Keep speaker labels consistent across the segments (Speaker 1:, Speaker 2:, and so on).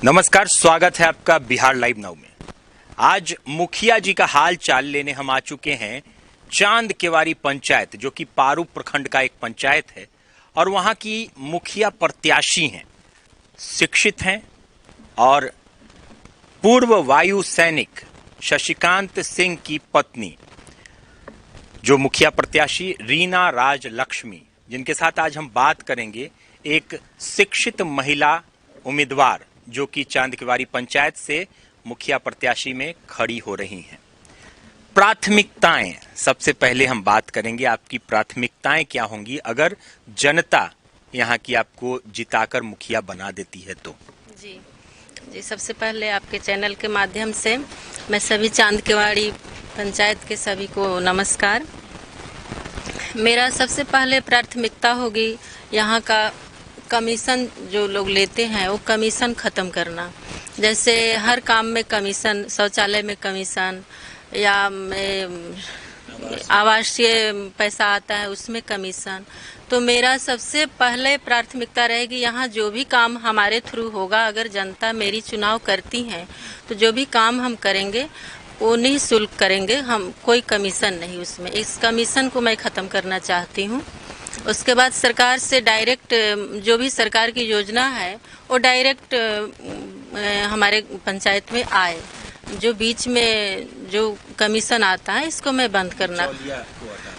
Speaker 1: नमस्कार, स्वागत है आपका बिहार लाइव नाउ में। आज मुखिया जी का हाल चाल लेने हम आ चुके हैं चांद केवारी पंचायत, जो कि पारू प्रखंड का एक पंचायत है और वहां की मुखिया प्रत्याशी हैं, शिक्षित हैं और पूर्व वायु सैनिक शशिकांत सिंह की पत्नी जो मुखिया प्रत्याशी रीना राज लक्ष्मी, जिनके साथ आज हम बात करेंगे। एक शिक्षित महिला उम्मीदवार जो कि चांद केवारी पंचायत से मुखिया प्रत्याशी में खड़ी हो रही हैं। प्राथमिकताएं, सबसे पहले हम बात करेंगे आपकी प्राथमिकताएं क्या होंगी अगर जनता यहां की आपको जिताकर मुखिया बना देती है तो।
Speaker 2: जी, सबसे पहले आपके चैनल के माध्यम से मैं सभी चांद केवाड़ी पंचायत के सभी को नमस्कार। मेरा सबसे पहले प्राथमिकता होगी यहाँ का कमीशन जो लोग लेते हैं वो कमीशन ख़त्म करना। जैसे हर काम में कमीशन, शौचालय में कमीशन या आवासीय पैसा आता है उसमें कमीशन। तो मेरा सबसे पहले प्राथमिकता रहेगी यहाँ जो भी काम हमारे थ्रू होगा, अगर जनता मेरी चुनाव करती है तो जो भी काम हम करेंगे वो निःशुल्क करेंगे, हम कोई कमीशन नहीं उसमें। इस कमीशन को मैं ख़त्म करना चाहती हूँ। उसके बाद सरकार से डायरेक्ट जो भी सरकार की योजना है वो डायरेक्ट हमारे पंचायत में आए। जो बीच में जो कमीशन आता है इसको मैं बंद करना,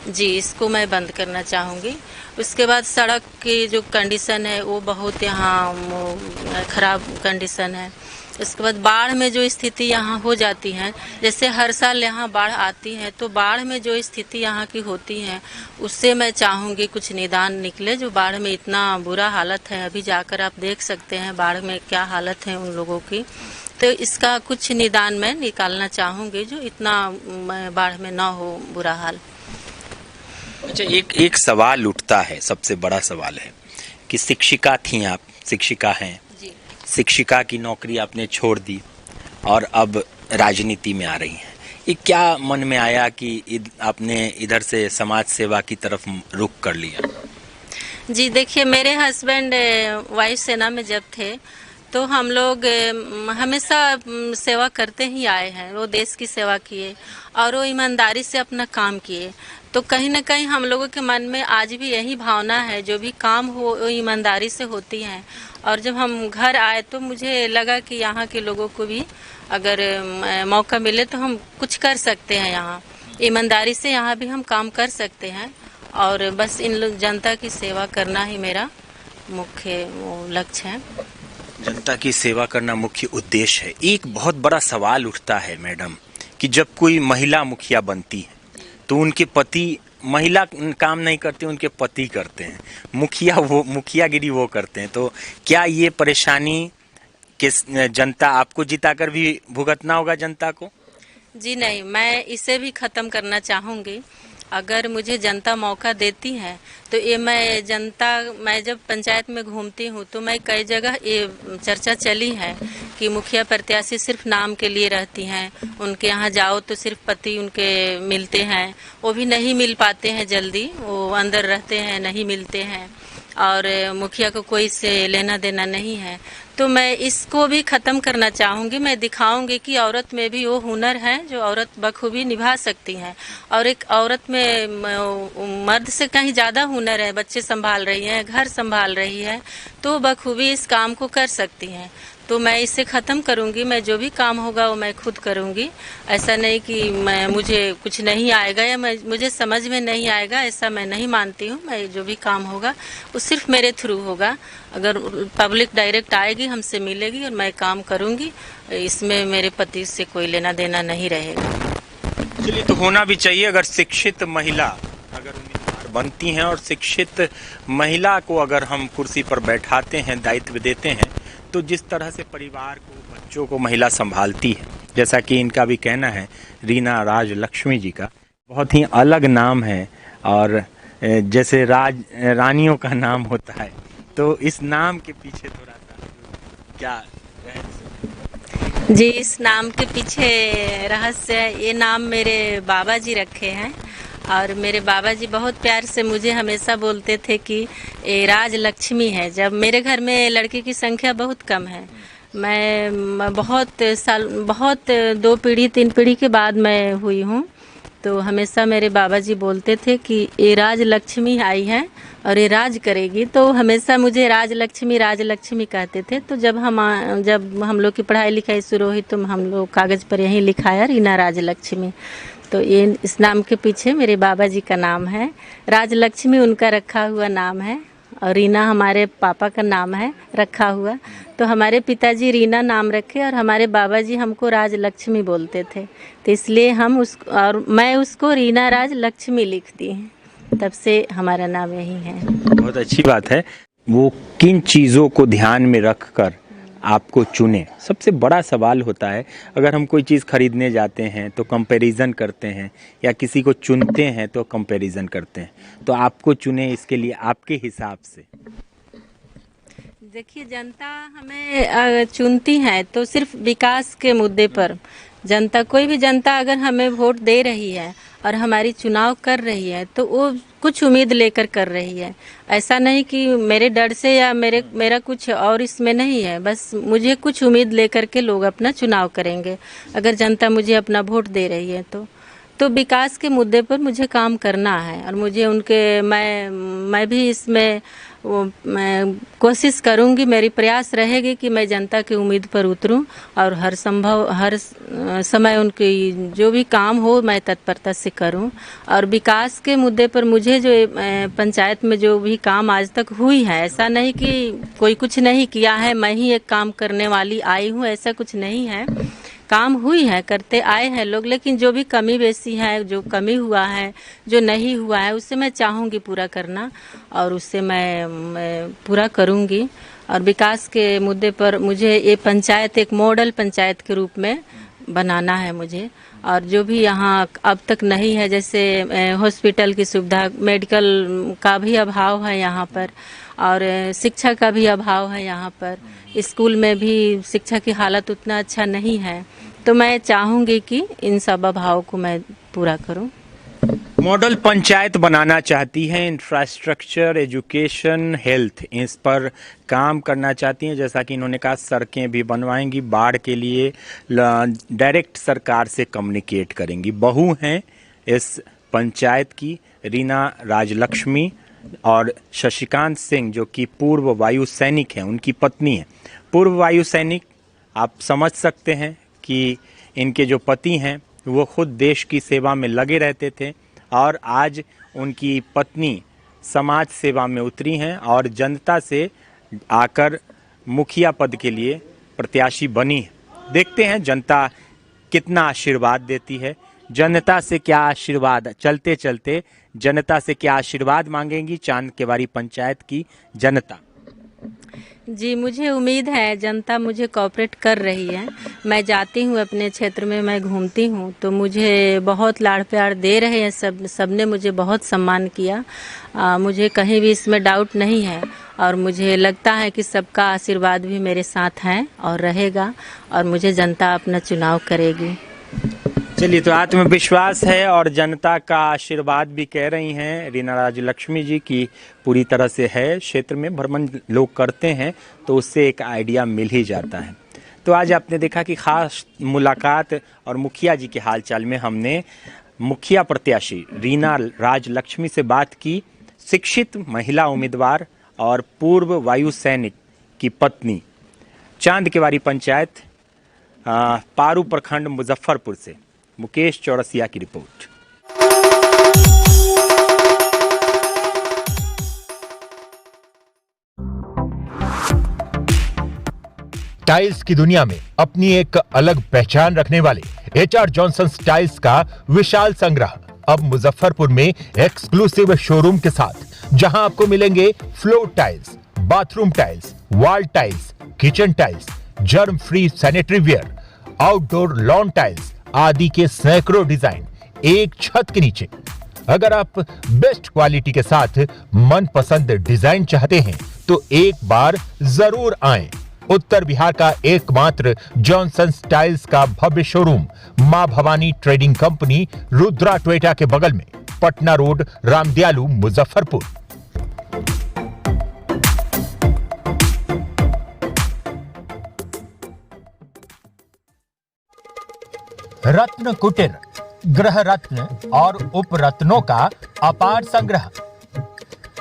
Speaker 2: जी इसको मैं बंद करना चाहूँगी। उसके बाद सड़क की जो कंडीशन है वो बहुत यहाँ खराब कंडीशन है। उसके बाद बाढ़ में जो स्थिति यहाँ हो जाती है, जैसे हर साल यहाँ बाढ़ आती है, तो बाढ़ में जो स्थिति यहाँ की होती है उससे मैं चाहूँगी कुछ निदान निकले। जो बाढ़ में इतना बुरा हालत है, अभी जाकर आप देख सकते हैं बाढ़ में क्या हालत है उन लोगों की। तो इसका कुछ निदान मैं निकालना चाहूँगी जो इतना बाढ़ में ना हो बुरा हाल।
Speaker 1: अच्छा, एक सवाल उठता है, सबसे बड़ा सवाल है कि शिक्षिका थी आप, शिक्षिका हैं, शिक्षिका की नौकरी आपने छोड़ दी और अब राजनीति में आ रही हैं। ये क्या मन में आया कि आपने इधर से समाज सेवा की तरफ रुख कर लिया?
Speaker 2: जी देखिए, मेरे हस्बैंड वायु सेना में जब थे तो हम लोग हमेशा सेवा करते ही आए हैं। वो देश की सेवा किए और वो ईमानदारी से अपना काम किए। तो कहीं ना कहीं हम लोगों के मन में आज भी यही भावना है, जो भी काम हो वो ईमानदारी से होती है। और जब हम घर आए तो मुझे लगा कि यहाँ के लोगों को भी अगर मौका मिले तो हम कुछ कर सकते हैं, यहाँ ईमानदारी से यहाँ भी हम काम कर सकते हैं। और बस इन जनता की सेवा करना ही मेरा मुख्य लक्ष्य है।
Speaker 1: जनता की सेवा करना मुख्य उद्देश्य है। एक बहुत बड़ा सवाल उठता है मैडम कि जब कोई महिला मुखिया बनती है तो उनके पति, महिला काम नहीं करती, उनके पति करते हैं, मुखियागिरी वो करते हैं। तो क्या ये परेशानी कि जनता आपको जिताकर भी भुगतना होगा जनता को?
Speaker 2: जी नहीं, मैं इसे भी खत्म करना चाहूँगी। अगर मुझे जनता मौका देती है तो ये मैं जब पंचायत में घूमती हूँ तो मैं कई जगह ये चर्चा चली है कि मुखिया प्रत्याशी सिर्फ नाम के लिए रहती हैं। उनके यहाँ जाओ तो सिर्फ पति उनके मिलते हैं, वो भी नहीं मिल पाते हैं जल्दी, वो अंदर रहते हैं, नहीं मिलते हैं और मुखिया को कोई से लेना देना नहीं है। तो मैं इसको भी ख़त्म करना चाहूँगी। मैं दिखाऊंगी कि औरत में भी वो हुनर है जो औरत बखूबी निभा सकती है। और एक औरत में मर्द से कहीं ज़्यादा हुनर है, बच्चे संभाल रही है, घर संभाल रही है, तो बखूबी इस काम को कर सकती हैं। तो मैं इसे ख़त्म करूंगी। मैं जो भी काम होगा वो मैं खुद करूंगी। ऐसा नहीं कि मुझे कुछ नहीं आएगा या मुझे समझ में नहीं आएगा, ऐसा मैं नहीं मानती हूँ। मैं जो भी काम होगा वो सिर्फ मेरे थ्रू होगा। अगर पब्लिक डायरेक्ट आएगी, हमसे मिलेगी और मैं काम करूंगी, इसमें मेरे पति से कोई लेना देना नहीं रहेगा।
Speaker 1: चलिए, तो होना भी चाहिए। अगर शिक्षित महिला अगर उम्मीदवार बनती हैं और शिक्षित महिला को अगर हम कुर्सी पर बैठाते हैं, दायित्व देते हैं, तो जिस तरह से परिवार को, बच्चों को महिला संभालती है, जैसा कि इनका भी कहना है, रीना राज लक्ष्मी जी का बहुत ही अलग नाम है और जैसे रानियों का नाम होता है, तो इस नाम के पीछे थोड़ा सा क्या रहस्य?
Speaker 2: जी, इस नाम के पीछे रहस्य है, ये नाम मेरे बाबा जी रखे हैं और मेरे बाबा जी बहुत प्यार से मुझे हमेशा बोलते थे कि ये राज लक्ष्मी है। जब मेरे घर में लड़की की संख्या बहुत कम है, मैं बहुत 2 पीढ़ी 3 पीढ़ी के बाद मैं हुई हूँ। तो हमेशा मेरे बाबा जी बोलते थे कि ये राज लक्ष्मी आई है और ये राज करेगी, तो हमेशा मुझे राज लक्ष्मी कहते थे। तो जब हम लोग की पढ़ाई लिखाई शुरू हुई तो हम लोग कागज़ पर यही लिखाया रीना राज लक्ष्मी। तो ये इस नाम के पीछे मेरे बाबा जी का नाम है, राज लक्ष्मी उनका रखा हुआ नाम है और रीना हमारे पापा का नाम है रखा हुआ। तो हमारे पिताजी रीना नाम रखे और हमारे बाबा जी हमको राज लक्ष्मी बोलते थे, तो इसलिए मैं उसको रीना राज लक्ष्मी लिखती हूँ, तब से हमारा नाम यही है।
Speaker 1: बहुत अच्छी बात है। वो किन चीज़ों को ध्यान में रखकर आपको चुने, सबसे बड़ा सवाल होता है। अगर हम कोई चीज़ खरीदने जाते हैं तो कंपैरिजन करते हैं, या किसी को चुनते हैं तो कंपैरिजन करते हैं, तो आपको चुने इसके लिए आपके हिसाब से।
Speaker 2: देखिए, जनता हमें चुनती है तो सिर्फ विकास के मुद्दे पर। कोई भी जनता अगर हमें वोट दे रही है और हमारी चुनाव कर रही है तो वो कुछ उम्मीद लेकर कर रही है। ऐसा नहीं कि मेरे डर से या मेरा कुछ और इसमें नहीं है, बस मुझे कुछ उम्मीद लेकर के लोग अपना चुनाव करेंगे। अगर जनता मुझे अपना वोट दे रही है तो विकास के मुद्दे पर मुझे काम करना है और मुझे मैं भी इसमें मैं कोशिश करूंगी, मेरी प्रयास रहेगी कि मैं जनता की उम्मीद पर उतरूं और हर समय उनकी जो भी काम हो मैं तत्परता से करूं। और विकास के मुद्दे पर मुझे जो पंचायत में जो भी काम आज तक हुई है, ऐसा नहीं कि कोई कुछ नहीं किया है, मैं ही एक काम करने वाली आई हूं, ऐसा कुछ नहीं है। काम हुई है, करते आए हैं लोग, लेकिन जो भी कमी बेसी है, जो कमी हुआ है, जो नहीं हुआ है, उससे मैं चाहूँगी पूरा करना और उससे मैं पूरा करूँगी। और विकास के मुद्दे पर मुझे ये पंचायत एक मॉडल पंचायत के रूप में बनाना है मुझे। और जो भी यहाँ अब तक नहीं है, जैसे हॉस्पिटल की सुविधा, मेडिकल का भी अभाव है यहाँ पर, और शिक्षा का भी अभाव है यहाँ पर, स्कूल में भी शिक्षा की हालत उतना अच्छा नहीं है। तो मैं चाहूँगी कि इन सब अभाव को मैं पूरा करूँ।
Speaker 1: मॉडल पंचायत बनाना चाहती हैं, इंफ्रास्ट्रक्चर, एजुकेशन, हेल्थ, इस पर काम करना चाहती हैं। जैसा कि इन्होंने कहा, सड़कें भी बनवाएंगी, बाढ़ के लिए डायरेक्ट सरकार से कम्युनिकेट करेंगी। बहू हैं इस पंचायत की रीना राजलक्ष्मी, और शशिकांत सिंह जो कि पूर्व वायु सैनिक हैं, उनकी पत्नी है। पूर्व वायु सैनिक, आप समझ सकते हैं कि इनके जो पति हैं वो खुद देश की सेवा में लगे रहते थे, और आज उनकी पत्नी समाज सेवा में उतरी हैं और जनता से आकर मुखिया पद के लिए प्रत्याशी बनी है। देखते हैं जनता कितना आशीर्वाद देती है। जनता से क्या आशीर्वाद, चलते चलते जनता से क्या आशीर्वाद मांगेंगी चांद केवारी पंचायत की जनता।
Speaker 2: जी, मुझे उम्मीद है जनता मुझे कोऑपरेट कर रही है। मैं जाती हूँ अपने क्षेत्र में, मैं घूमती हूँ तो मुझे बहुत लाड़ प्यार दे रहे हैं, सबने मुझे बहुत सम्मान किया। मुझे कहीं भी इसमें डाउट नहीं है और मुझे लगता है कि सबका आशीर्वाद भी मेरे साथ है और रहेगा, और मुझे जनता अपना चुनाव करेगी।
Speaker 1: चलिए, तो आत्मविश्वास है और जनता का आशीर्वाद भी कह रही हैं रीना राजलक्ष्मी जी की पूरी तरह से है। क्षेत्र में भ्रमण लोग करते हैं तो उससे एक आइडिया मिल ही जाता है। तो आज आपने देखा कि खास मुलाकात और मुखिया जी के हालचाल में हमने मुखिया प्रत्याशी रीना राजलक्ष्मी से बात की। शिक्षित महिला उम्मीदवार और पूर्व वायु सैनिक की पत्नी, चांद केवारी पंचायत, पारू प्रखंड, मुजफ्फरपुर से मुकेश चौरसिया की रिपोर्ट।
Speaker 3: टाइल्स की दुनिया में अपनी एक अलग पहचान रखने वाले HR जॉनसन टाइल्स का विशाल संग्रह अब मुजफ्फरपुर में एक्सक्लूसिव शोरूम के साथ, जहां आपको मिलेंगे floor tiles, bathroom tiles, wall tiles, kitchen tiles, germ free sanitary ware, outdoor lawn tiles आदि के सैकड़ों डिजाइन एक छत के नीचे। अगर आप बेस्ट क्वालिटी के साथ मनपसंद डिजाइन चाहते हैं तो एक बार जरूर आएं। उत्तर बिहार का एकमात्र जॉनसन टाइल्स का भव्य शोरूम मां Bhavani trading company, Rudra Toyota के बगल में, पटना रोड, रामदयालु, मुजफ्फरपुर। रत्न कुटीर, ग्रह रत्न और उप रत्नों का अपार संग्रह।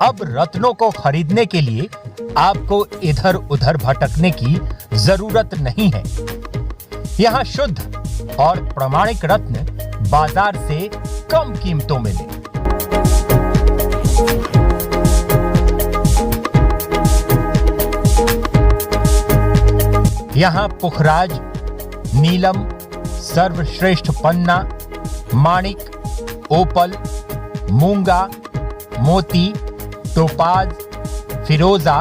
Speaker 3: अब रत्नों को खरीदने के लिए आपको इधर उधर भटकने की जरूरत नहीं है। यहाँ शुद्ध और प्रमाणिक रत्न बाजार से कम कीमतों में मिले। यहाँ पुखराज, नीलम, सर्वश्रेष्ठ पन्ना, माणिक, ओपल, मूंगा, मोती, टोपाज, फिरोजा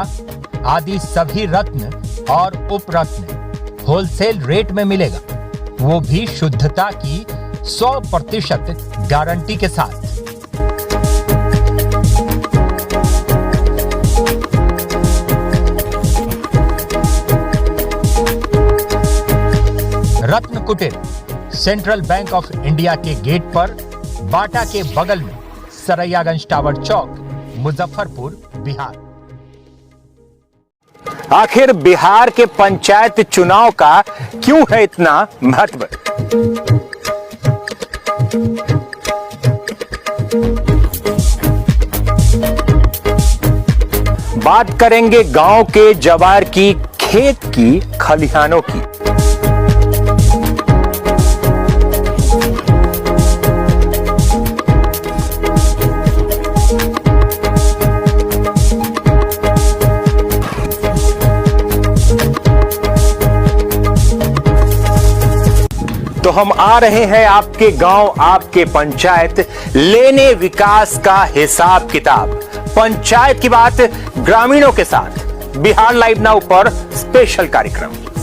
Speaker 3: आदि सभी रत्न और उपरत्न होलसेल रेट में मिलेगा, वो भी शुद्धता की 100% गारंटी के साथ। रत्न कुटीर सेंट्रल बैंक ऑफ इंडिया के गेट पर, बाटा के बगल में, सरैयागंज टावर चौक, मुजफ्फरपुर, बिहार।
Speaker 1: आखिर बिहार के पंचायत चुनाव का क्यों है इतना महत्व? बात करेंगे गांव के जवार की, खेत की, खलिहानों की। तो हम आ रहे हैं आपके गांव, आपके पंचायत, लेने विकास का हिसाब किताब। पंचायत की बात ग्रामीणों के साथ। बिहार लाइव नाउ पर स्पेशल कार्यक्रम।